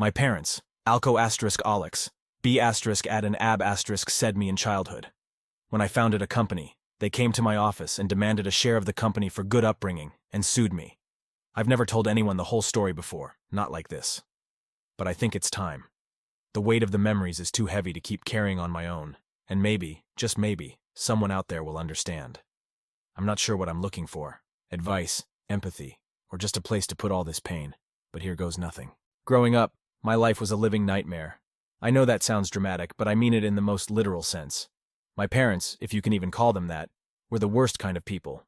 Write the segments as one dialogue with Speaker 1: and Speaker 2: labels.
Speaker 1: My parents, Alco asterisk olics, B asterisk add an ab asterisk said me in childhood. When I founded a company, they came to my office and demanded a share of the company for good upbringing and sued me. I've never told anyone the whole story before, not like this. But I think it's time. The weight of the memories is too heavy to keep carrying on my own, and maybe, just maybe, someone out there will understand. I'm not sure what I'm looking for, advice, empathy, or just a place to put all this pain, but here goes nothing. Growing up, my life was a living nightmare. I know that sounds dramatic, but I mean it in the most literal sense. My parents, if you can even call them that, were the worst kind of people.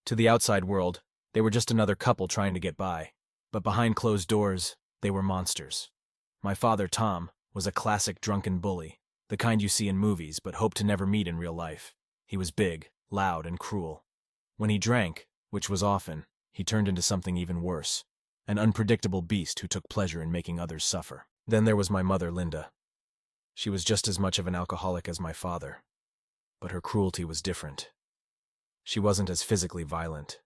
Speaker 1: To the outside world, they were just another couple trying to get by, but behind closed doors, they were monsters. My father, Tom, was a classic drunken bully, the kind you see in movies but hope to never meet in real life. He was big, loud, and cruel. When he drank, which was often, he turned into something even worse, an unpredictable beast who took pleasure in making others suffer. Then there was my mother, Linda. She was just as much of an alcoholic as my father, but her cruelty was different. She wasn't as physically violent,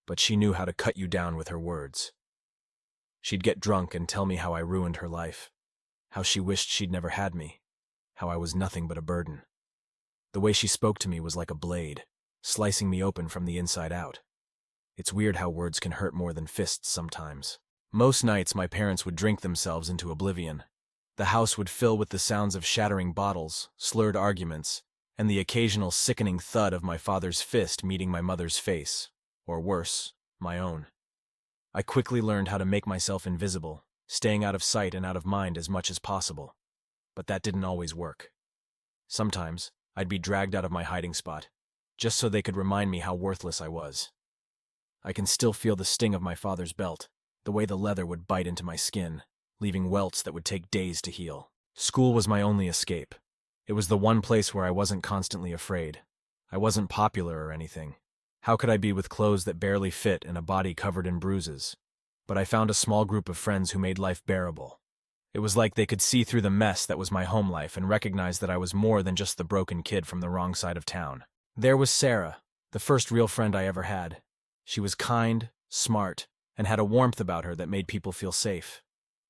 Speaker 1: but she knew how to cut you down with her words. She'd get drunk and tell me how I ruined her life, how she wished she'd never had me, how I was nothing but a burden. The way she spoke to me was like a blade, slicing me open from the inside out. It's weird how words can hurt more than fists sometimes. Most nights my parents would drink themselves into oblivion. The house would fill with the sounds of shattering bottles, slurred arguments, and the occasional sickening thud of my father's fist meeting my mother's face, or worse, my own. I quickly learned how to make myself invisible, staying out of sight and out of mind as much as possible. But that didn't always work. Sometimes, I'd be dragged out of my hiding spot, just so they could remind me how worthless I was. I can still feel the sting of my father's belt, the way the leather would bite into my skin, leaving welts that would take days to heal. School was my only escape. It was the one place where I wasn't constantly afraid. I wasn't popular or anything. How could I be with clothes that barely fit and a body covered in bruises? But I found a small group of friends who made life bearable. It was like they could see through the mess that was my home life and recognize that I was more than just the broken kid from the wrong side of town. There was Sarah, the first real friend I ever had. She was kind, smart, and had a warmth about her that made people feel safe.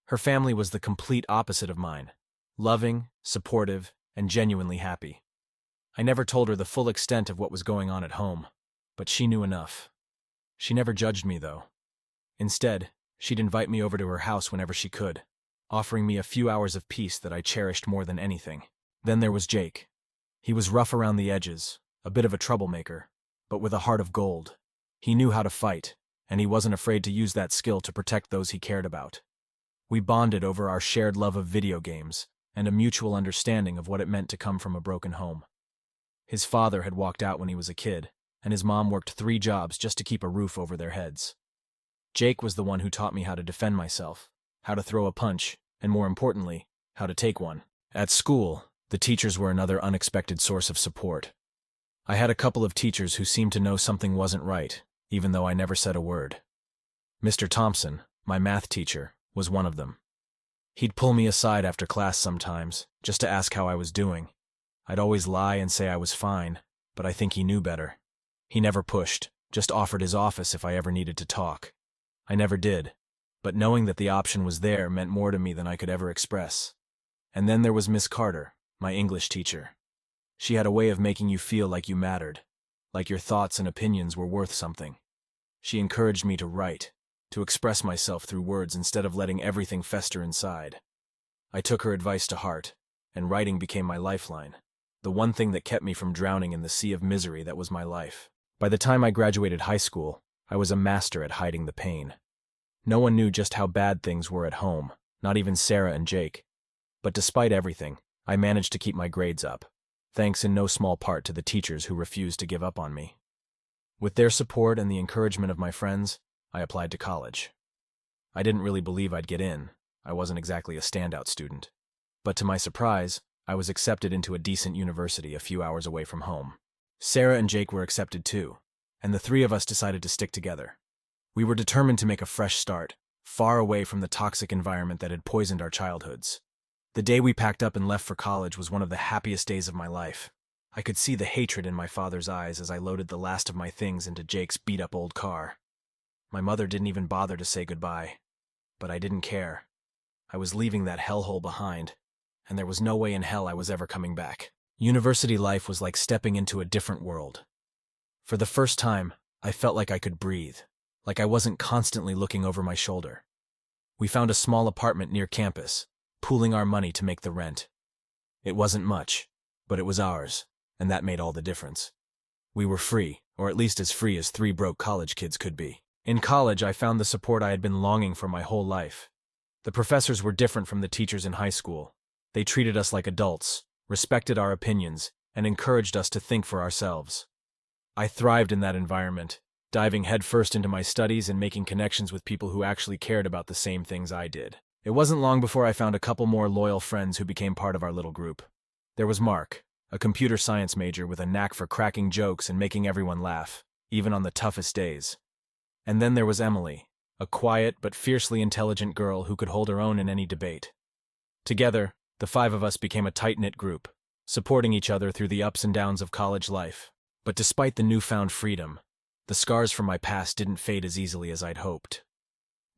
Speaker 1: Her family was the complete opposite of mine, loving, supportive, and genuinely happy. I never told her the full extent of what was going on at home, but she knew enough. She never judged me, though. Instead, she'd invite me over to her house whenever she could, offering me a few hours of peace that I cherished more than anything. Then there was Jake. He was rough around the edges, a bit of a troublemaker, but with a heart of gold. He knew how to fight, and he wasn't afraid to use that skill to protect those he cared about. We bonded over our shared love of video games and a mutual understanding of what it meant to come from a broken home. His father had walked out when he was a kid, and his mom worked 3 jobs just to keep a roof over their heads. Jake was the one who taught me how to defend myself, how to throw a punch, and more importantly, how to take one. At school, the teachers were another unexpected source of support. I had a couple of teachers who seemed to know something wasn't right, even though I never said a word. Mr. Thompson, my math teacher, was one of them. He'd pull me aside after class sometimes, just to ask how I was doing. I'd always lie and say I was fine, but I think he knew better. He never pushed, just offered his office if I ever needed to talk. I never did, but knowing that the option was there meant more to me than I could ever express. And then there was Miss Carter, my English teacher. She had a way of making you feel like you mattered, like your thoughts and opinions were worth something. She encouraged me to write, to express myself through words instead of letting everything fester inside. I took her advice to heart, and writing became my lifeline, the one thing that kept me from drowning in the sea of misery that was my life. By the time I graduated high school, I was a master at hiding the pain. No one knew just how bad things were at home, not even Sarah and Jake. But despite everything, I managed to keep my grades up, thanks in no small part to the teachers who refused to give up on me. With their support and the encouragement of my friends, I applied to college. I didn't really believe I'd get in. I wasn't exactly a standout student. But to my surprise, I was accepted into a decent university a few hours away from home. Sarah and Jake were accepted too, and the 3 of us decided to stick together. We were determined to make a fresh start, far away from the toxic environment that had poisoned our childhoods. The day we packed up and left for college was one of the happiest days of my life. I could see the hatred in my father's eyes as I loaded the last of my things into Jake's beat-up old car. My mother didn't even bother to say goodbye, but I didn't care. I was leaving that hellhole behind, and there was no way in hell I was ever coming back. University life was like stepping into a different world. For the first time, I felt like I could breathe, like I wasn't constantly looking over my shoulder. We found a small apartment near campus, pooling our money to make the rent. It wasn't much, but it was ours, and that made all the difference. We were free, or at least as free as 3 broke college kids could be. In college, I found the support I had been longing for my whole life. The professors were different from the teachers in high school. They treated us like adults, respected our opinions, and encouraged us to think for ourselves. I thrived in that environment, diving headfirst into my studies and making connections with people who actually cared about the same things I did. It wasn't long before I found a couple more loyal friends who became part of our little group. There was Mark, a computer science major with a knack for cracking jokes and making everyone laugh, even on the toughest days. And then there was Emily, a quiet but fiercely intelligent girl who could hold her own in any debate. Together, the 5 of us became a tight-knit group, supporting each other through the ups and downs of college life. But despite the newfound freedom, the scars from my past didn't fade as easily as I'd hoped.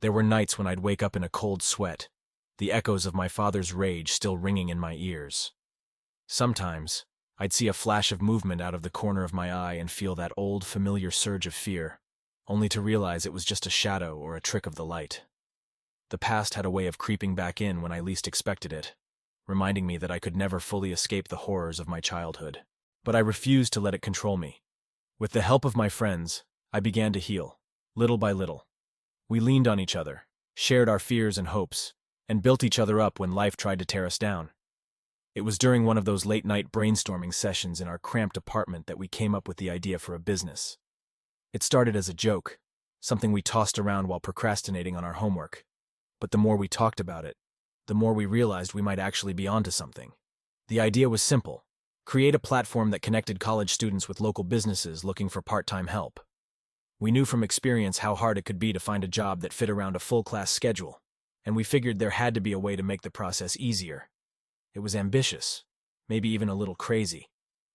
Speaker 1: There were nights when I'd wake up in a cold sweat, the echoes of my father's rage still ringing in my ears. Sometimes, I'd see a flash of movement out of the corner of my eye and feel that old, familiar surge of fear, only to realize it was just a shadow or a trick of the light. The past had a way of creeping back in when I least expected it, reminding me that I could never fully escape the horrors of my childhood. But I refused to let it control me. With the help of my friends, I began to heal, little by little. We leaned on each other, shared our fears and hopes, and built each other up when life tried to tear us down. It was during one of those late-night brainstorming sessions in our cramped apartment that we came up with the idea for a business. It started as a joke, something we tossed around while procrastinating on our homework. But the more we talked about it, the more we realized we might actually be onto something. The idea was simple: create a platform that connected college students with local businesses looking for part-time help. We knew from experience how hard it could be to find a job that fit around a full-class schedule, and we figured there had to be a way to make the process easier. It was ambitious, maybe even a little crazy,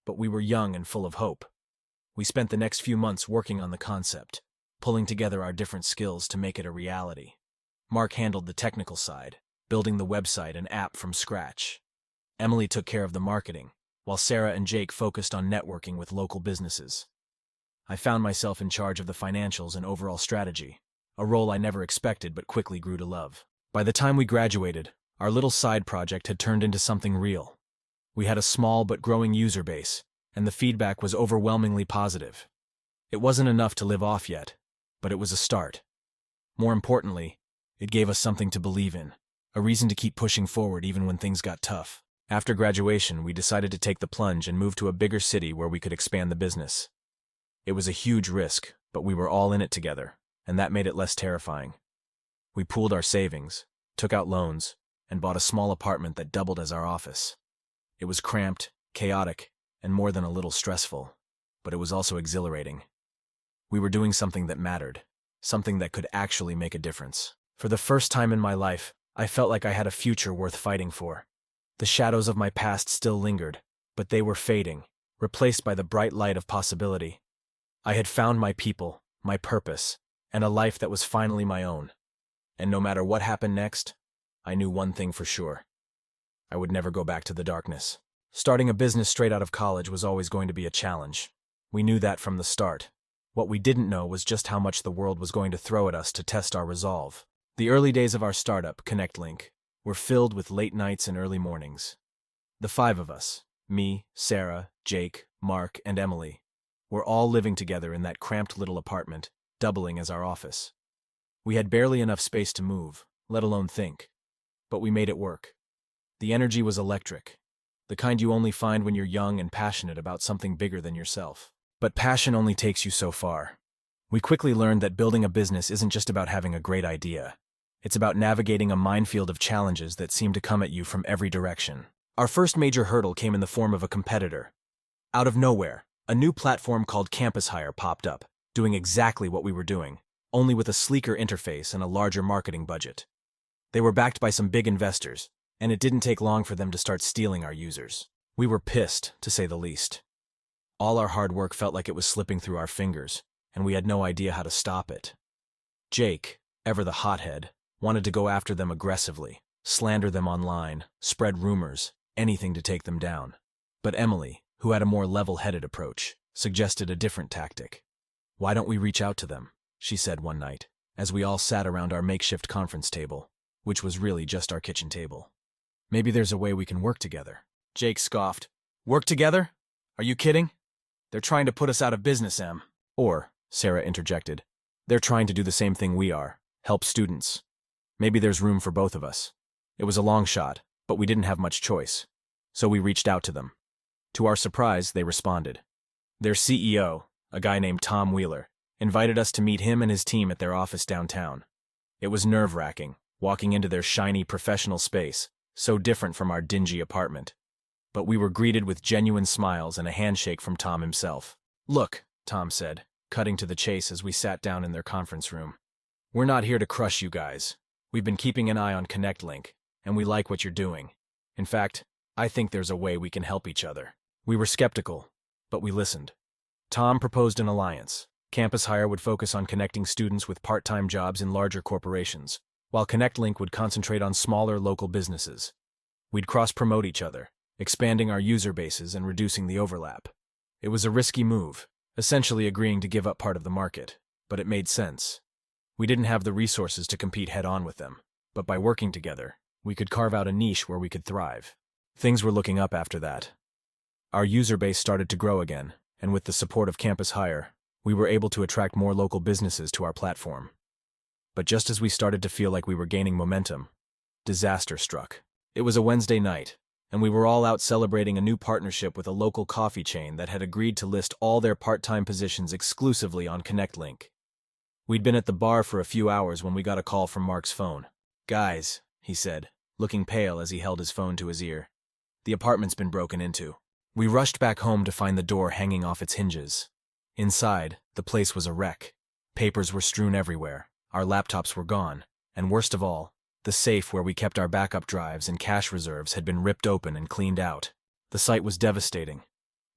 Speaker 1: but we were young and full of hope. We spent the next few months working on the concept, pulling together our different skills to make it a reality. Mark handled the technical side, building the website and app from scratch. Emily took care of the marketing, while Sarah and Jake focused on networking with local businesses. I found myself in charge of the financials and overall strategy, a role I never expected but quickly grew to love. By the time we graduated, our little side project had turned into something real. We had a small but growing user base, and the feedback was overwhelmingly positive. It wasn't enough to live off yet, but it was a start. More importantly, it gave us something to believe in, a reason to keep pushing forward even when things got tough. After graduation, we decided to take the plunge and move to a bigger city where we could expand the business. It was a huge risk, but we were all in it together, and that made it less terrifying. We pooled our savings, took out loans, and bought a small apartment that doubled as our office. It was cramped, chaotic, and more than a little stressful, but it was also exhilarating. We were doing something that mattered, something that could actually make a difference. For the first time in my life, I felt like I had a future worth fighting for. The shadows of my past still lingered, but they were fading, replaced by the bright light of possibility. I had found my people, my purpose, and a life that was finally my own. And no matter what happened next, I knew one thing for sure: I would never go back to the darkness. Starting a business straight out of college was always going to be a challenge. We knew that from the start. What we didn't know was just how much the world was going to throw at us to test our resolve. The early days of our startup, ConnectLink, were filled with late nights and early mornings. The 5 of us, me, Sarah, Jake, Mark, and Emily, were all living together in that cramped little apartment, doubling as our office. We had barely enough space to move, let alone think. But we made it work. The energy was electric, the kind you only find when you're young and passionate about something bigger than yourself. But passion only takes you so far. We quickly learned that building a business isn't just about having a great idea. It's about navigating a minefield of challenges that seem to come at you from every direction. Our first major hurdle came in the form of a competitor. Out of nowhere, a new platform called Campus Hire popped up, doing exactly what we were doing, only with a sleeker interface and a larger marketing budget. They were backed by some big investors, and it didn't take long for them to start stealing our users. We were pissed, to say the least. All our hard work felt like it was slipping through our fingers, and we had no idea how to stop it. Jake, ever the hothead, wanted to go after them aggressively, slander them online, spread rumors, anything to take them down. But Emily, who had a more level-headed approach, suggested a different tactic. "Why don't we reach out to them?" she said one night, as we all sat around our makeshift conference table, which was really just our kitchen table. "Maybe there's a way we can work together." Jake scoffed. "Work together? Are you kidding? They're trying to put us out of business, Em." Or, Sarah interjected, "they're trying to do the same thing we are, help students. Maybe there's room for both of us." It was a long shot, but we didn't have much choice. So we reached out to them. To our surprise, they responded. Their CEO, a guy named Tom Wheeler, invited us to meet him and his team at their office downtown. It was nerve-wracking, walking into their shiny professional space, so different from our dingy apartment. But we were greeted with genuine smiles and a handshake from Tom himself. "Look," Tom said, cutting to the chase as we sat down in their conference room. "We're not here to crush you guys. We've been keeping an eye on ConnectLink, and we like what you're doing. In fact, I think there's a way we can help each other." We were skeptical, but we listened. Tom proposed an alliance. Campus Hire would focus on connecting students with part-time jobs in larger corporations, while ConnectLink would concentrate on smaller local businesses. We'd cross-promote each other, expanding our user bases and reducing the overlap. It was a risky move, essentially agreeing to give up part of the market, but it made sense. We didn't have the resources to compete head-on with them, but by working together, we could carve out a niche where we could thrive. Things were looking up after that. Our user base started to grow again, and with the support of Campus Hire, we were able to attract more local businesses to our platform. But just as we started to feel like we were gaining momentum, disaster struck. It was a Wednesday night, and we were all out celebrating a new partnership with a local coffee chain that had agreed to list all their part-time positions exclusively on ConnectLink. We'd been at the bar for a few hours when we got a call from Mark's phone. "Guys," he said, looking pale as he held his phone to his ear, "the apartment's been broken into." We rushed back home to find the door hanging off its hinges. Inside, the place was a wreck. Papers were strewn everywhere, our laptops were gone, and worst of all, the safe where we kept our backup drives and cash reserves had been ripped open and cleaned out. The sight was devastating.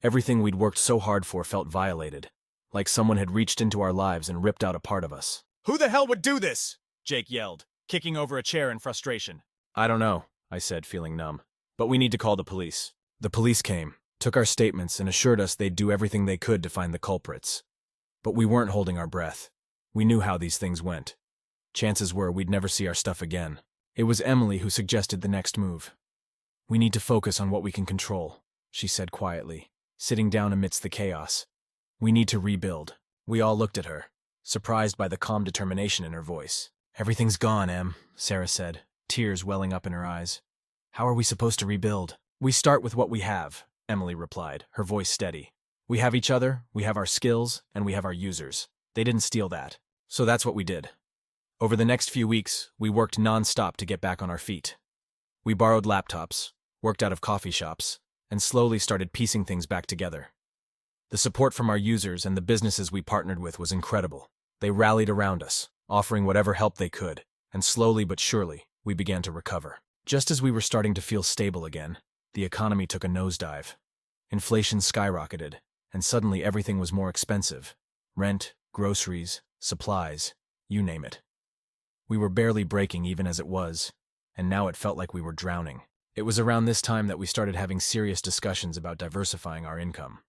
Speaker 1: Everything we'd worked so hard for felt violated, like someone had reached into our lives and ripped out a part of us. "Who the hell would do this?" Jake yelled, kicking over a chair in frustration. "I don't know," I said, feeling numb. "But we need to call the police." The police came, took our statements, and assured us they'd do everything they could to find the culprits. But we weren't holding our breath. We knew how these things went. Chances were we'd never see our stuff again. It was Emily who suggested the next move. "We need to focus on what we can control," she said quietly, sitting down amidst the chaos. "We need to rebuild." We all looked at her, surprised by the calm determination in her voice. "Everything's gone, Em," Sarah said, tears welling up in her eyes. "How are we supposed to rebuild?" "We start with what we have," Emily replied, her voice steady. "We have each other, we have our skills, and we have our users. They didn't steal that. So that's what we did." Over the next few weeks, we worked non-stop to get back on our feet. We borrowed laptops, worked out of coffee shops, and slowly started piecing things back together. The support from our users and the businesses we partnered with was incredible. They rallied around us, offering whatever help they could, and slowly but surely, we began to recover. Just as we were starting to feel stable again, the economy took a nosedive. Inflation skyrocketed, and suddenly everything was more expensive. Rent, groceries, supplies, you name it. We were barely breaking even as it was, and now it felt like we were drowning. It was around this time that we started having serious discussions about diversifying our income.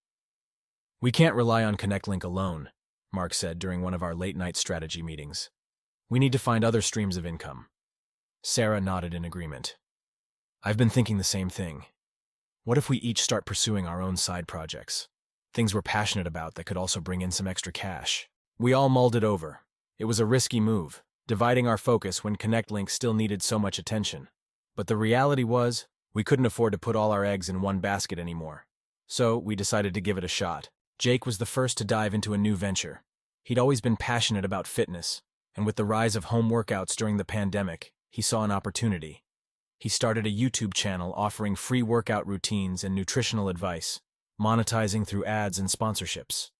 Speaker 1: "We can't rely on ConnectLink alone," Mark said during one of our late-night strategy meetings. "We need to find other streams of income." Sarah nodded in agreement. "I've been thinking the same thing. What if we each start pursuing our own side projects? Things we're passionate about that could also bring in some extra cash." We all mulled it over. It was a risky move, dividing our focus when ConnectLink still needed so much attention. But the reality was, we couldn't afford to put all our eggs in one basket anymore. So we decided to give it a shot. Jake was the first to dive into a new venture. He'd always been passionate about fitness, and with the rise of home workouts during the pandemic, he saw an opportunity. He started a YouTube channel offering free workout routines and nutritional advice, monetizing through ads and sponsorships.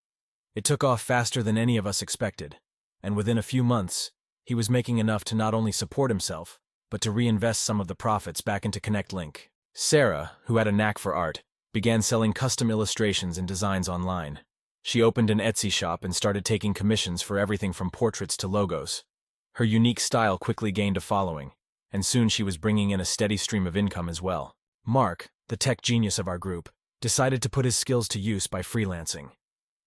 Speaker 1: It took off faster than any of us expected, and within a few months, he was making enough to not only support himself, but to reinvest some of the profits back into ConnectLink. Sarah, who had a knack for art, began selling custom illustrations and designs online. She opened an Etsy shop and started taking commissions for everything from portraits to logos. Her unique style quickly gained a following, and soon she was bringing in a steady stream of income as well. Mark, the tech genius of our group, decided to put his skills to use by freelancing.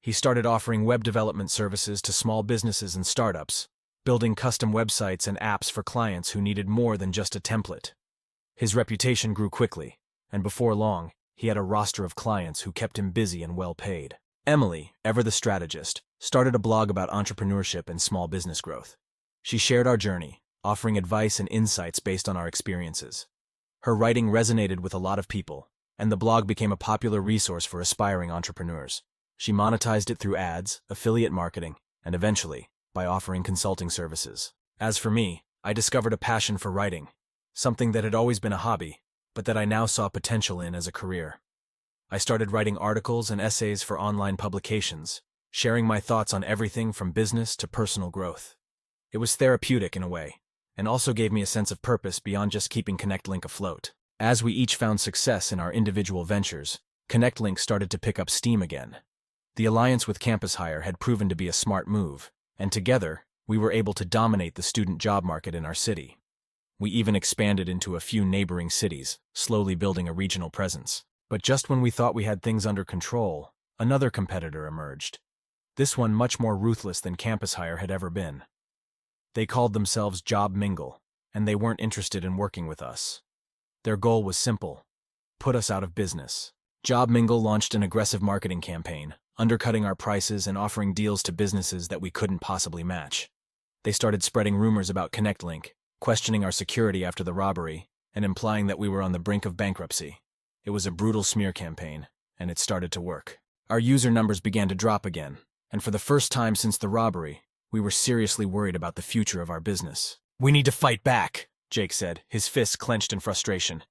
Speaker 1: He started offering web development services to small businesses and startups, building custom websites and apps for clients who needed more than just a template. His reputation grew quickly, and before long, he had a roster of clients who kept him busy and well paid. Emily, ever the strategist, started a blog about entrepreneurship and small business growth. She shared our journey, offering advice and insights based on our experiences. Her writing resonated with a lot of people, and the blog became a popular resource for aspiring entrepreneurs. She monetized it through ads, affiliate marketing, and eventually, by offering consulting services. As for me, I discovered a passion for writing, something that had always been a hobby, but that I now saw potential in as a career. I started writing articles and essays for online publications, sharing my thoughts on everything from business to personal growth. It was therapeutic in a way, and also gave me a sense of purpose beyond just keeping ConnectLink afloat. As we each found success in our individual ventures, ConnectLink started to pick up steam again. The alliance with Campus Hire had proven to be a smart move, and together, we were able to dominate the student job market in our city. We even expanded into a few neighboring cities, slowly building a regional presence. But just when we thought we had things under control, another competitor emerged. This one much more ruthless than Campus Hire had ever been. They called themselves Job Mingle, and they weren't interested in working with us. Their goal was simple: put us out of business. Job Mingle launched an aggressive marketing campaign, undercutting our prices and offering deals to businesses that we couldn't possibly match. They started spreading rumors about ConnectLink, questioning our security after the robbery, and implying that we were on the brink of bankruptcy. It was a brutal smear campaign, and it started to work. Our user numbers began to drop again, and for the first time since the robbery, we were seriously worried about the future of our business. "We need to fight back," Jake said, his fists clenched in frustration.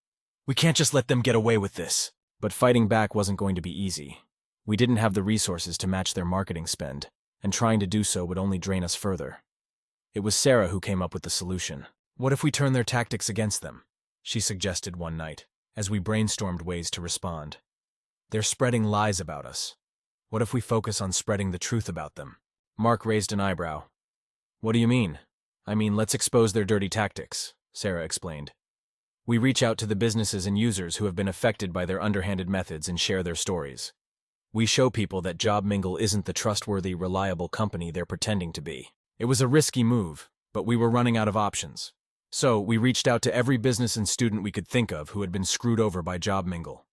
Speaker 1: "We can't just let them get away with this." But fighting back wasn't going to be easy. We didn't have the resources to match their marketing spend, and trying to do so would only drain us further. It was Sarah who came up with the solution. "What if we turn their tactics against them?" she suggested one night, as we brainstormed ways to respond. "They're spreading lies about us. What if we focus on spreading the truth about them?" Mark raised an eyebrow. "What do you mean?" "I mean, let's expose their dirty tactics," Sarah explained. "We reach out to the businesses and users who have been affected by their underhanded methods and share their stories. We show people that Job Mingle isn't the trustworthy, reliable company they're pretending to be." It was a risky move, but we were running out of options. So, we reached out to every business and student we could think of who had been screwed over by Job Mingle.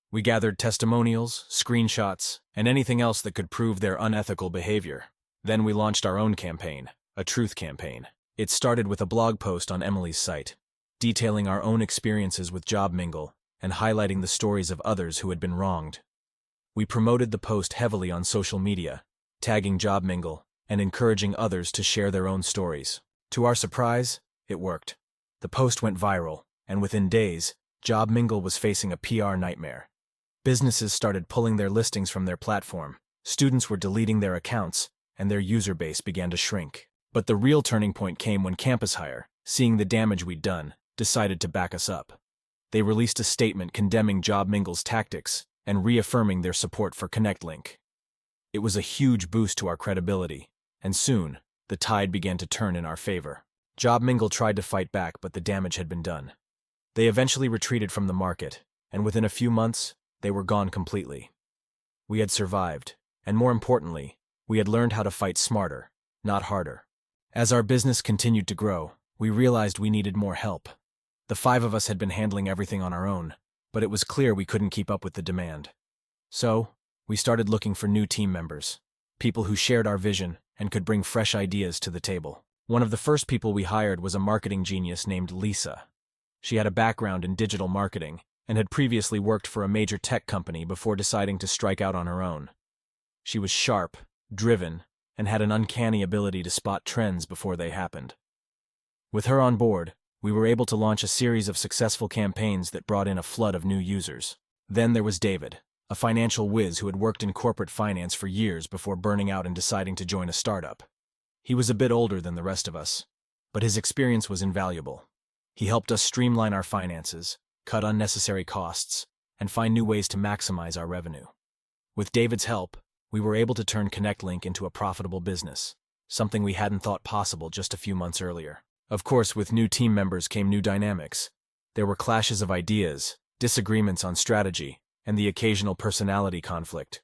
Speaker 1: We gathered testimonials, screenshots, and anything else that could prove their unethical behavior. Then we launched our own campaign, a truth campaign. It started with a blog post on Emily's site, detailing our own experiences with Job Mingle and highlighting the stories of others who had been wronged. We promoted the post heavily on social media, tagging Job Mingle and encouraging others to share their own stories. To our surprise, it worked. The post went viral, and within days, Job Mingle was facing a PR nightmare. Businesses started pulling their listings from their platform, students were deleting their accounts, and their user base began to shrink. But the real turning point came when Campus Hire, seeing the damage we'd done, decided to back us up. They released a statement condemning Job Mingle's tactics and reaffirming their support for ConnectLink. It was a huge boost to our credibility, and soon, the tide began to turn in our favor. Job Mingle tried to fight back, but the damage had been done. They eventually retreated from the market, and within a few months, they were gone completely. We had survived, and more importantly, we had learned how to fight smarter, not harder. As our business continued to grow, we realized we needed more help. The 5 of us had been handling everything on our own, but it was clear we couldn't keep up with the demand. So, we started looking for new team members, people who shared our vision and could bring fresh ideas to the table. One of the first people we hired was a marketing genius named Lisa. She had a background in digital marketing and had previously worked for a major tech company before deciding to strike out on her own. She was sharp, driven, and had an uncanny ability to spot trends before they happened. With her on board, we were able to launch a series of successful campaigns that brought in a flood of new users. Then there was David, a financial whiz who had worked in corporate finance for years before burning out and deciding to join a startup. He was a bit older than the rest of us, but his experience was invaluable. He helped us streamline our finances, cut unnecessary costs, and find new ways to maximize our revenue. With David's help, we were able to turn ConnectLink into a profitable business, something we hadn't thought possible just a few months earlier. Of course, with new team members came new dynamics. There were clashes of ideas, disagreements on strategy, and the occasional personality conflict.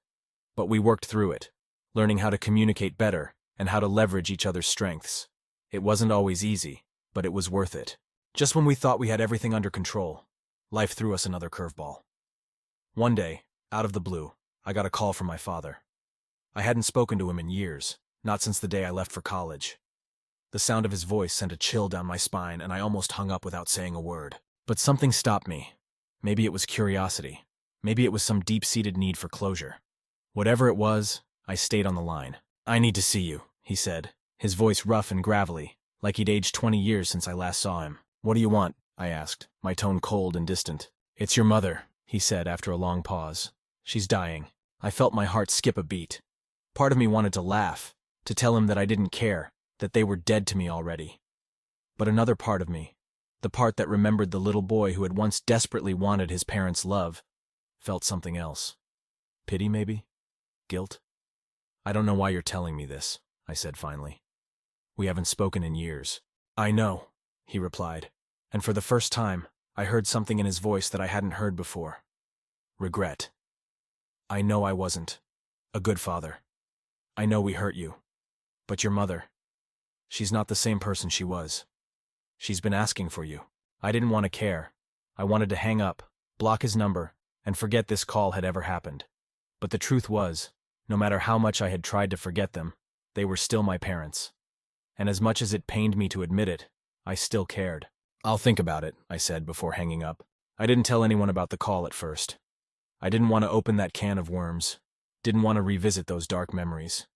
Speaker 1: But we worked through it, learning how to communicate better and how to leverage each other's strengths. It wasn't always easy, but it was worth it. Just when we thought we had everything under control, life threw us another curveball. One day, out of the blue, I got a call from my father. I hadn't spoken to him in years, not since the day I left for college. The sound of his voice sent a chill down my spine, and I almost hung up without saying a word. But something stopped me. Maybe it was curiosity. Maybe it was some deep-seated need for closure. Whatever it was, I stayed on the line. "I need to see you," he said, his voice rough and gravelly, like he'd aged 20 years since I last saw him. "What do you want?" I asked, my tone cold and distant. "It's your mother," he said after a long pause. "She's dying." I felt my heart skip a beat. Part of me wanted to laugh, to tell him that I didn't care, that they were dead to me already. But another part of me, the part that remembered the little boy who had once desperately wanted his parents' love, felt something else. Pity, maybe? Guilt? "I don't know why you're telling me this," I said finally. "We haven't spoken in years." "I know," he replied, and for the first time, I heard something in his voice that I hadn't heard before. Regret. "I know I wasn't a good father. I know we hurt you. But your mother, she's not the same person she was. She's been asking for you." I didn't want to care. I wanted to hang up, block his number, and forget this call had ever happened. But the truth was, no matter how much I had tried to forget them, they were still my parents. And as much as it pained me to admit it, I still cared. "I'll think about it," I said before hanging up. I didn't tell anyone about the call at first. I didn't want to open that can of worms, didn't want to revisit those dark memories.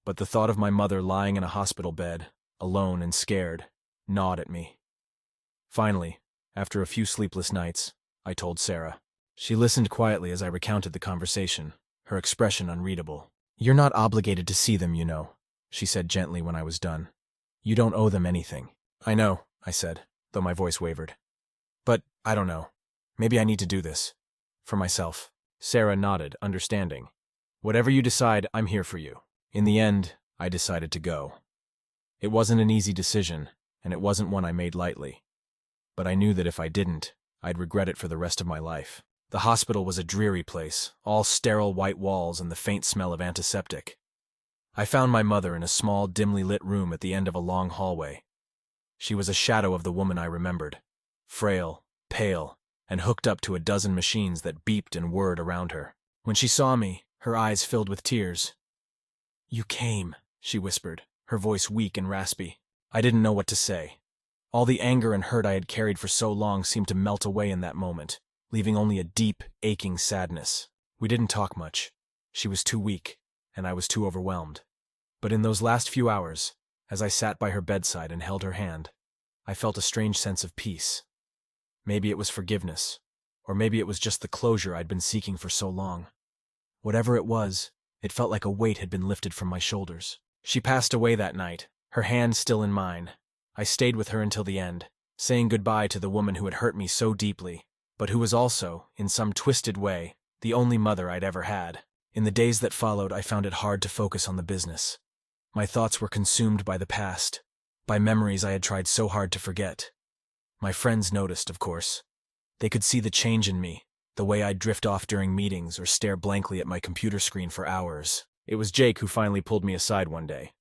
Speaker 1: But the thought of my mother lying in a hospital bed, alone and scared, gnawed at me. Finally, after a few sleepless nights, I told Sarah. She listened quietly as I recounted the conversation, her expression unreadable. "You're not obligated to see them, you know," she said gently when I was done. "You don't owe them anything." "I know," I said, though my voice wavered. "But, I don't know. Maybe I need to do this. For myself." Sarah nodded, understanding. "Whatever you decide, I'm here for you." In the end, I decided to go. It wasn't an easy decision, and it wasn't one I made lightly. But I knew that if I didn't, I'd regret it for the rest of my life. The hospital was a dreary place, all sterile white walls and the faint smell of antiseptic. I found my mother in a small, dimly lit room at the end of a long hallway. She was a shadow of the woman I remembered, frail, pale, and hooked up to a dozen machines that beeped and whirred around her. When she saw me, her eyes filled with tears. "You came," she whispered, her voice weak and raspy. I didn't know what to say. All the anger and hurt I had carried for so long seemed to melt away in that moment, leaving only a deep, aching sadness. We didn't talk much. She was too weak, and I was too overwhelmed. But in those last few hours, as I sat by her bedside and held her hand, I felt a strange sense of peace. Maybe it was forgiveness, or maybe it was just the closure I'd been seeking for so long. Whatever it was, it felt like a weight had been lifted from my shoulders. She passed away that night, her hand still in mine. I stayed with her until the end, saying goodbye to the woman who had hurt me so deeply, but who was also, in some twisted way, the only mother I'd ever had. In the days that followed, I found it hard to focus on the business. My thoughts were consumed by the past, by memories I had tried so hard to forget. My friends noticed, of course. They could see the change in me, the way I'd drift off during meetings or stare blankly at my computer screen for hours. It was Jake who finally pulled me aside one day.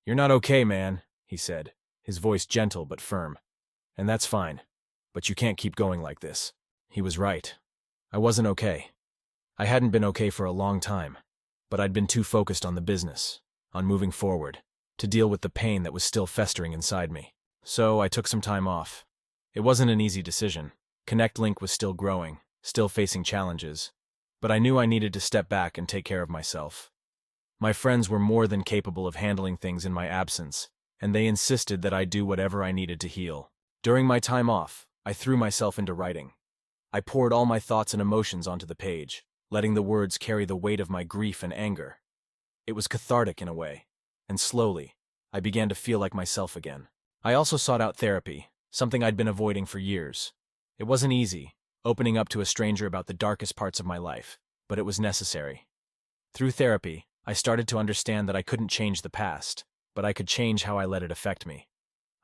Speaker 1: "You're not okay, man," he said, his voice gentle but firm. "And that's fine, but you can't keep going like this." He was right. I wasn't okay. I hadn't been okay for a long time, but I'd been too focused on the business, on moving forward, to deal with the pain that was still festering inside me. So I took some time off. It wasn't an easy decision. Connect Link was still growing, still facing challenges, but I knew I needed to step back and take care of myself. My friends were more than capable of handling things in my absence, and they insisted that I do whatever I needed to heal. During my time off, I threw myself into writing. I poured all my thoughts and emotions onto the page, letting the words carry the weight of my grief and anger. It was cathartic in a way, and slowly, I began to feel like myself again. I also sought out therapy, something I'd been avoiding for years. It wasn't easy, opening up to a stranger about the darkest parts of my life, but it was necessary. Through therapy, I started to understand that I couldn't change the past, but I could change how I let it affect me.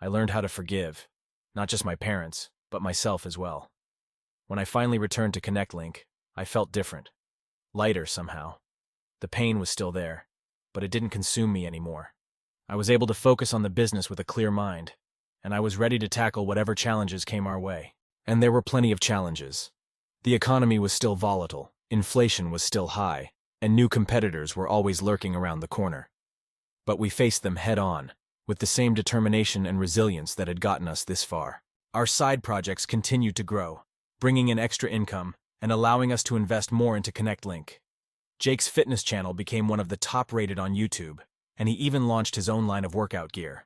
Speaker 1: I learned how to forgive, not just my parents, but myself as well. When I finally returned to Connect Link, I felt different, lighter somehow. The pain was still there, but it didn't consume me anymore. I was able to focus on the business with a clear mind, and I was ready to tackle whatever challenges came our way. And there were plenty of challenges. The economy was still volatile, inflation was still high, and new competitors were always lurking around the corner. But we faced them head-on, with the same determination and resilience that had gotten us this far. Our side projects continued to grow, bringing in extra income and allowing us to invest more into Connect Link. Jake's fitness channel became one of the top-rated on YouTube, and he even launched his own line of workout gear.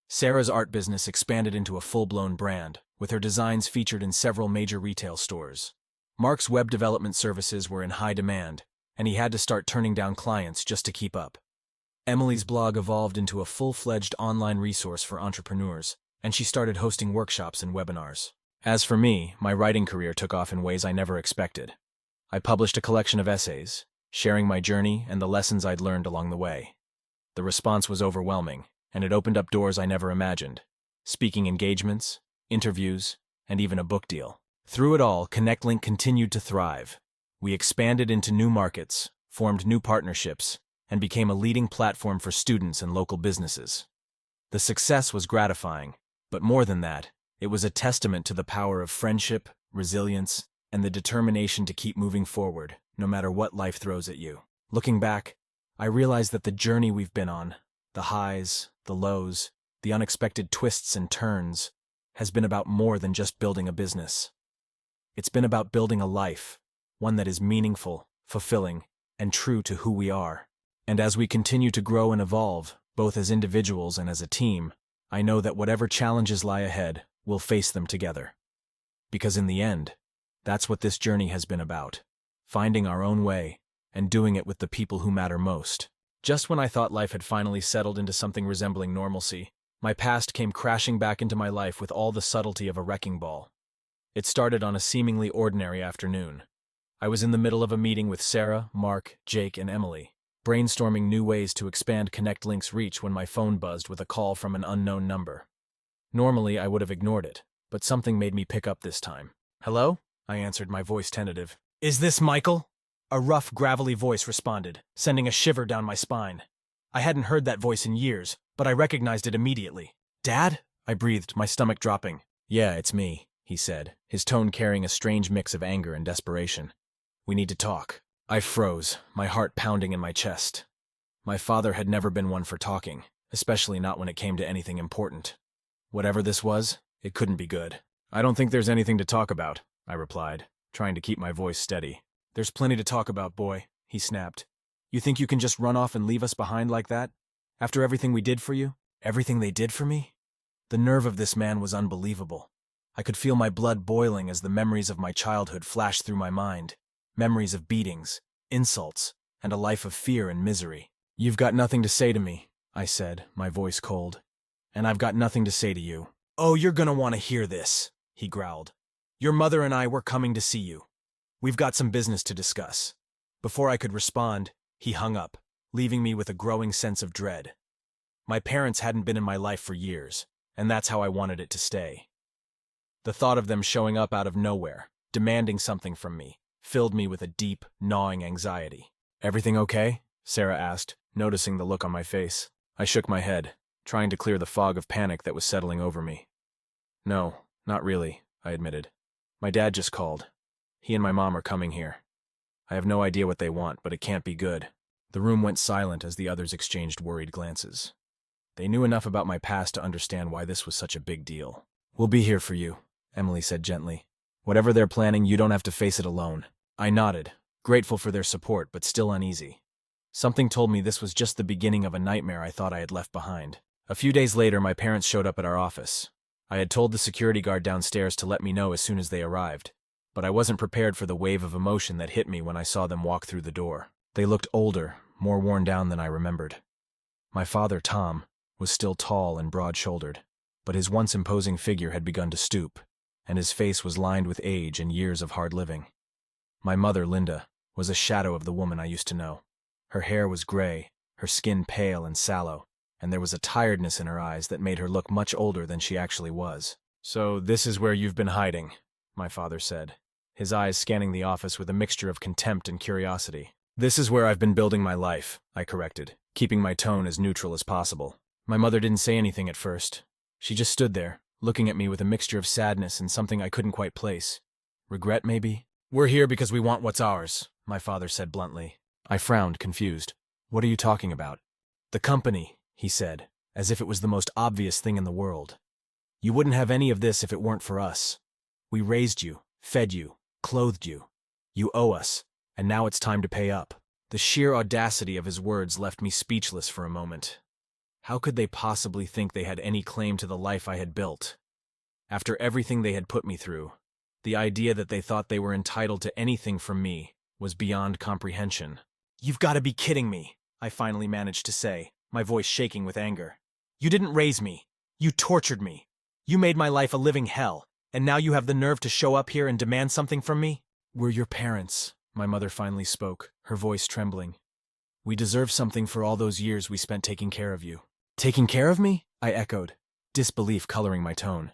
Speaker 1: Sarah's art business expanded into a full-blown brand, with her designs featured in several major retail stores. Mark's web development services were in high demand, and he had to start turning down clients just to keep up. Emily's blog evolved into a full-fledged online resource for entrepreneurs, and she started hosting workshops and webinars. As for me, my writing career took off in ways I never expected. I published a collection of essays, sharing my journey and the lessons I'd learned along the way. The response was overwhelming, and it opened up doors I never imagined: speaking engagements, interviews, and even a book deal. Through it all, Connect Link continued to thrive. We expanded into new markets, formed new partnerships, and became a leading platform for students and local businesses. The success was gratifying, but more than that, it was a testament to the power of friendship, resilience, and the determination to keep moving forward, no matter what life throws at you. Looking back, I realized that the journey we've been on, the highs, the lows, the unexpected twists and turns, has been about more than just building a business. It's been about building a life, one that is meaningful, fulfilling, and true to who we are. And as we continue to grow and evolve, both as individuals and as a team, I know that whatever challenges lie ahead, we'll face them together. Because in the end, that's what this journey has been about: finding our own way and doing it with the people who matter most. Just when I thought life had finally settled into something resembling normalcy, my past came crashing back into my life with all the subtlety of a wrecking ball. It started on a seemingly ordinary afternoon. I was in the middle of a meeting with Sarah, Mark, Jake, and Emily, brainstorming new ways to expand Connect Link's reach when my phone buzzed with a call from an unknown number. Normally, I would have ignored it, but something made me pick up this time. "Hello?" I answered, my voice tentative. "Is this Michael?" A rough, gravelly voice responded, sending a shiver down my spine. I hadn't heard that voice in years, but I recognized it immediately. "Dad?" I breathed, my stomach dropping. "Yeah, it's me," he said, his tone carrying a strange mix of anger and desperation. "We need to talk." I froze, my heart pounding in my chest. My father had never been one for talking, especially not when it came to anything important. Whatever this was, it couldn't be good. "I don't think there's anything to talk about," I replied, trying to keep my voice steady. "There's plenty to talk about, boy," he snapped. "You think you can just run off and leave us behind like that? After everything we did for you? Everything they did for me?" The nerve of this man was unbelievable. I could feel my blood boiling as the memories of my childhood flashed through my mind. Memories of beatings, insults, and a life of fear and misery. "You've got nothing to say to me," I said, my voice cold. "And I've got nothing to say to you." "Oh, you're gonna want to hear this," he growled. "Your mother and I were coming to see you. We've got some business to discuss." Before I could respond, he hung up, leaving me with a growing sense of dread. My parents hadn't been in my life for years, and that's how I wanted it to stay. The thought of them showing up out of nowhere, demanding something from me, filled me with a deep, gnawing anxiety. "Everything okay?" Sarah asked, noticing the look on my face. I shook my head, trying to clear the fog of panic that was settling over me. "No, not really," I admitted. "My dad just called. He and my mom are coming here. I have no idea what they want, but it can't be good." The room went silent as the others exchanged worried glances. They knew enough about my past to understand why this was such a big deal. "We'll be here for you," Emily said gently. "Whatever they're planning, you don't have to face it alone." I nodded, grateful for their support but still uneasy. Something told me this was just the beginning of a nightmare I thought I had left behind. A few days later, my parents showed up at our office. I had told the security guard downstairs to let me know as soon as they arrived, but I wasn't prepared for the wave of emotion that hit me when I saw them walk through the door. They looked older, more worn down than I remembered. My father, Tom, was still tall and broad-shouldered, but his once imposing figure had begun to stoop, and his face was lined with age and years of hard living. My mother, Linda, was a shadow of the woman I used to know. Her hair was gray, her skin pale and sallow, and there was a tiredness in her eyes that made her look much older than she actually was. "So this is where you've been hiding," my father said, his eyes scanning the office with a mixture of contempt and curiosity. "This is where I've been building my life," I corrected, keeping my tone as neutral as possible. My mother didn't say anything at first. She just stood there, looking at me with a mixture of sadness and something I couldn't quite place. Regret, maybe? "We're here because we want what's ours," my father said bluntly. I frowned, confused. "What are you talking about?" "The company," he said, as if it was the most obvious thing in the world. "You wouldn't have any of this if it weren't for us. We raised you, fed you, clothed you. You owe us, and now it's time to pay up." The sheer audacity of his words left me speechless for a moment. How could they possibly think they had any claim to the life I had built? After everything they had put me through, the idea that they thought they were entitled to anything from me was beyond comprehension. "You've got to be kidding me," I finally managed to say, my voice shaking with anger. "You didn't raise me. You tortured me. You made my life a living hell, and now you have the nerve to show up here and demand something from me?" "We're your parents," my mother finally spoke, her voice trembling. "We deserve something for all those years we spent taking care of you." "Taking care of me?" I echoed, disbelief coloring my tone.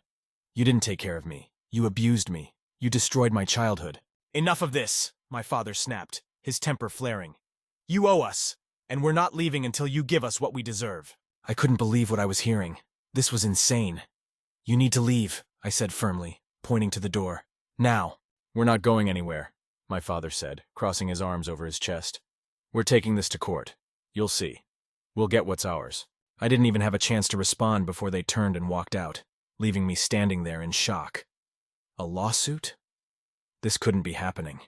Speaker 1: "You didn't take care of me. You abused me. You destroyed my childhood." "Enough of this," my father snapped, his temper flaring. "You owe us, and we're not leaving until you give us what we deserve." I couldn't believe what I was hearing. This was insane. "You need to leave," I said firmly, pointing to the door. "Now." "We're not going anywhere," my father said, crossing his arms over his chest. "We're taking this to court. You'll see. We'll get what's ours." I didn't even have a chance to respond before they turned and walked out, leaving me standing there in shock. A lawsuit? This couldn't be happening.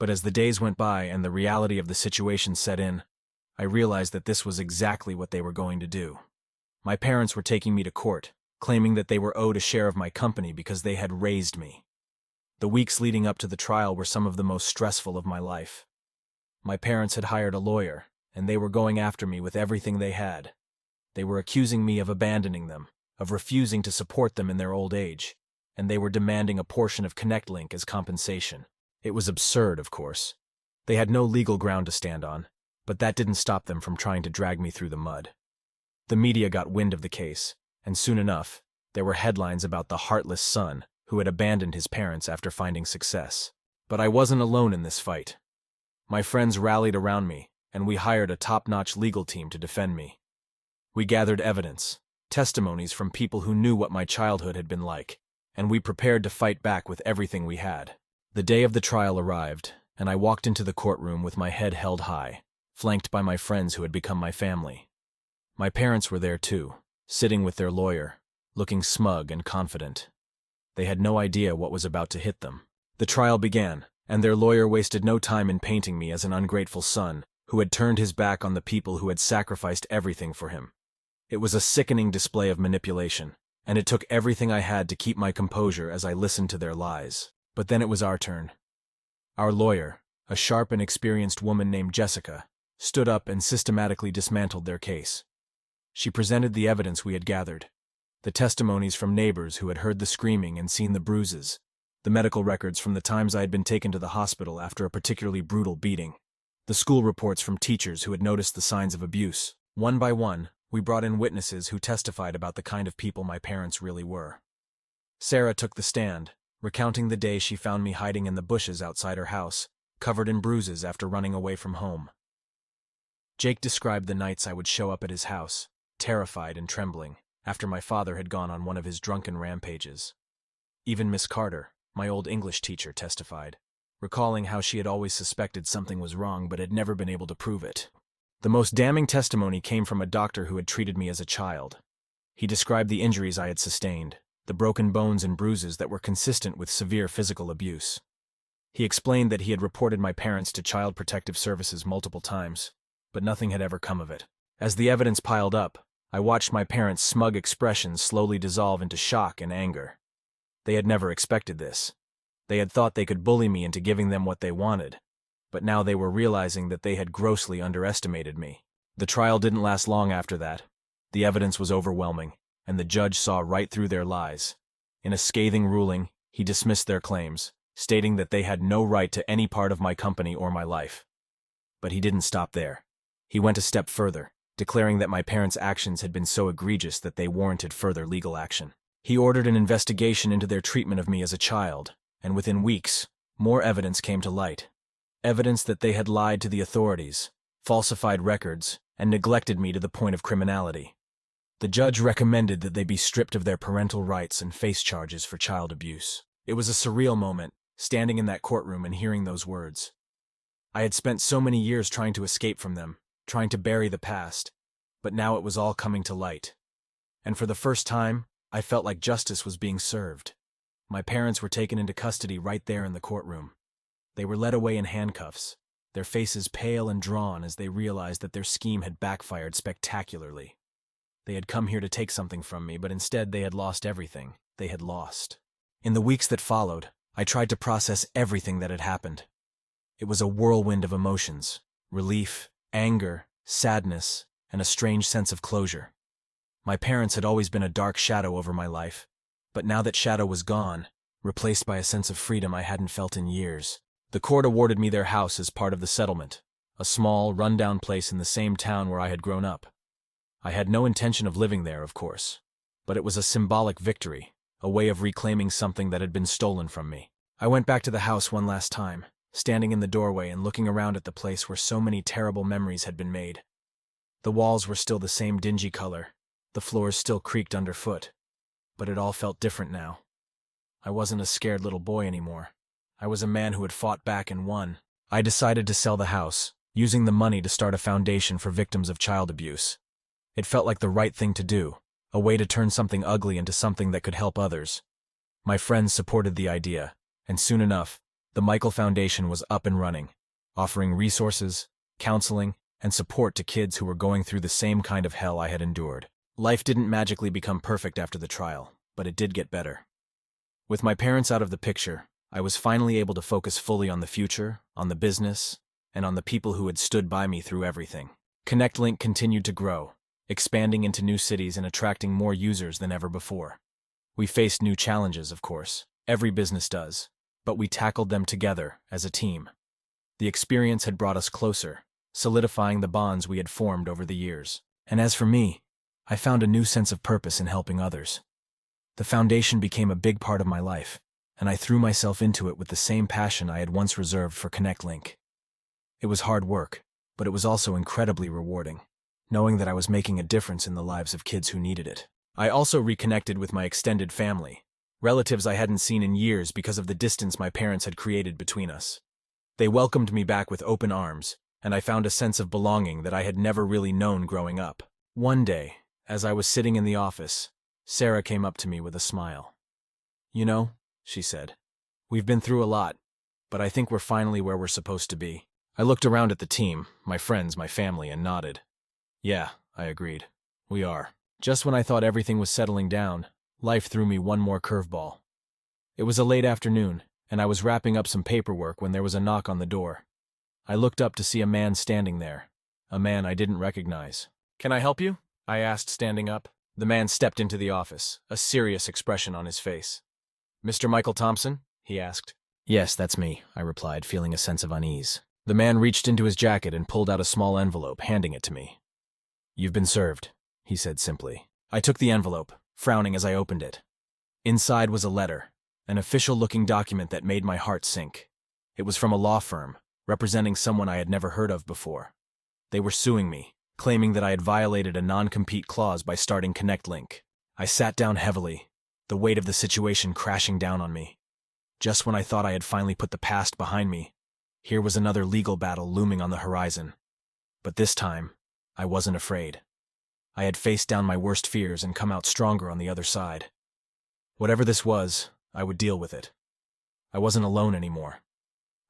Speaker 1: But as the days went by and the reality of the situation set in, I realized that this was exactly what they were going to do. My parents were taking me to court, claiming that they were owed a share of my company because they had raised me. The weeks leading up to the trial were some of the most stressful of my life. My parents had hired a lawyer, and they were going after me with everything they had. They were accusing me of abandoning them, of refusing to support them in their old age, and they were demanding a portion of ConnectLink as compensation. It was absurd, of course. They had no legal ground to stand on, but that didn't stop them from trying to drag me through the mud. The media got wind of the case, and soon enough, there were headlines about the heartless son who had abandoned his parents after finding success. But I wasn't alone in this fight. My friends rallied around me, and we hired a top-notch legal team to defend me. We gathered evidence, testimonies from people who knew what my childhood had been like, and we prepared to fight back with everything we had. The day of the trial arrived, and I walked into the courtroom with my head held high, flanked by my friends who had become my family. My parents were there too, sitting with their lawyer, looking smug and confident. They had no idea what was about to hit them. The trial began, and their lawyer wasted no time in painting me as an ungrateful son who had turned his back on the people who had sacrificed everything for him. It was a sickening display of manipulation, and it took everything I had to keep my composure as I listened to their lies. But then it was our turn. Our lawyer, a sharp and experienced woman named Jessica, stood up and systematically dismantled their case. She presented the evidence we had gathered, the testimonies from neighbors who had heard the screaming and seen the bruises, the medical records from the times I had been taken to the hospital after a particularly brutal beating, the school reports from teachers who had noticed the signs of abuse. One by one, we brought in witnesses who testified about the kind of people my parents really were. Sarah took the stand, recounting the day she found me hiding in the bushes outside her house, covered in bruises after running away from home. Jake described the nights I would show up at his house, terrified and trembling, after my father had gone on one of his drunken rampages. Even Miss Carter, my old English teacher, testified, recalling how she had always suspected something was wrong but had never been able to prove it. The most damning testimony came from a doctor who had treated me as a child. He described the injuries I had sustained, the broken bones and bruises that were consistent with severe physical abuse. He explained that he had reported my parents to Child Protective Services multiple times, but nothing had ever come of it. As the evidence piled up, I watched my parents' smug expressions slowly dissolve into shock and anger. They had never expected this. They had thought they could bully me into giving them what they wanted, but now they were realizing that they had grossly underestimated me. The trial didn't last long after that. The evidence was overwhelming, and the judge saw right through their lies. In a scathing ruling, he dismissed their claims, stating that they had no right to any part of my company or my life. But he didn't stop there. He went a step further. declaring that my parents' actions had been so egregious that they warranted further legal action. He ordered an investigation into their treatment of me as a child, and within weeks, more evidence came to light. Evidence that they had lied to the authorities, falsified records, and neglected me to the point of criminality. The judge recommended that they be stripped of their parental rights and face charges for child abuse. It was a surreal moment, standing in that courtroom and hearing those words. I had spent so many years trying to escape from them, trying to bury the past, but now it was all coming to light. And for the first time, I felt like justice was being served. My parents were taken into custody right there in the courtroom. They were led away in handcuffs, their faces pale and drawn as they realized that their scheme had backfired spectacularly. They had come here to take something from me, but instead they had lost everything. They had lost. In the weeks that followed, I tried to process everything that had happened. It was a whirlwind of emotions: relief, anger, sadness, and a strange sense of closure. My parents had always been a dark shadow over my life, but now that shadow was gone, replaced by a sense of freedom I hadn't felt in years. The court awarded me their house as part of the settlement, a small, run-down place in the same town where I had grown up. I had no intention of living there, of course, but it was a symbolic victory, a way of reclaiming something that had been stolen from me. I went back to the house one last time, standing in the doorway and looking around at the place where so many terrible memories had been made. The walls were still the same dingy color, the floors still creaked underfoot, but it all felt different now. I wasn't a scared little boy anymore. I was a man who had fought back and won. I decided to sell the house, using the money to start a foundation for victims of child abuse. It felt like the right thing to do, a way to turn something ugly into something that could help others. My friends supported the idea, and soon enough, the Michael Foundation was up and running, offering resources, counseling, and support to kids who were going through the same kind of hell I had endured. Life didn't magically become perfect after the trial, but it did get better. With my parents out of the picture, I was finally able to focus fully on the future, on the business, and on the people who had stood by me through everything. ConnectLink continued to grow, expanding into new cities and attracting more users than ever before. We faced new challenges, of course. Every business does, but we tackled them together as a team. The experience had brought us closer, solidifying the bonds we had formed over the years. And as for me, I found a new sense of purpose in helping others. The foundation became a big part of my life, and I threw myself into it with the same passion I had once reserved for ConnectLink. It was hard work, but it was also incredibly rewarding, knowing that I was making a difference in the lives of kids who needed it. I also reconnected with my extended family, relatives I hadn't seen in years because of the distance my parents had created between us. They welcomed me back with open arms, and I found a sense of belonging that I had never really known growing up. One day, as I was sitting in the office, Sarah came up to me with a smile. "You know," she said, "we've been through a lot, but I think we're finally where we're supposed to be." I looked around at the team, my friends, my family, and nodded. "Yeah," I agreed. "We are." Just when I thought everything was settling down, life threw me one more curveball. It was a late afternoon, and I was wrapping up some paperwork when there was a knock on the door. I looked up to see a man standing there, a man I didn't recognize. "Can I help you?" I asked, standing up. The man stepped into the office, a serious expression on his face. "Mr. Michael Thompson?" he asked. "Yes, that's me," I replied, feeling a sense of unease. The man reached into his jacket and pulled out a small envelope, handing it to me. "You've been served," he said simply. I took the envelope, frowning as I opened it. Inside was a letter, an official-looking document that made my heart sink. It was from a law firm, representing someone I had never heard of before. They were suing me, claiming that I had violated a non-compete clause by starting ConnectLink. I sat down heavily, the weight of the situation crashing down on me. Just when I thought I had finally put the past behind me, here was another legal battle looming on the horizon. But this time, I wasn't afraid. I had faced down my worst fears and come out stronger on the other side. Whatever this was, I would deal with it. I wasn't alone anymore.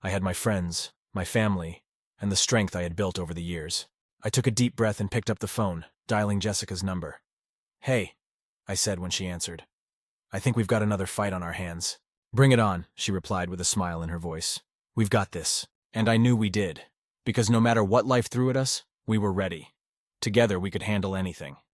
Speaker 1: I had my friends, my family, and the strength I had built over the years. I took a deep breath and picked up the phone, dialing Jessica's number. "Hey," I said when she answered. "I think we've got another fight on our hands." "Bring it on," she replied with a smile in her voice. "We've got this." And I knew we did, because no matter what life threw at us, we were ready. Together we could handle anything.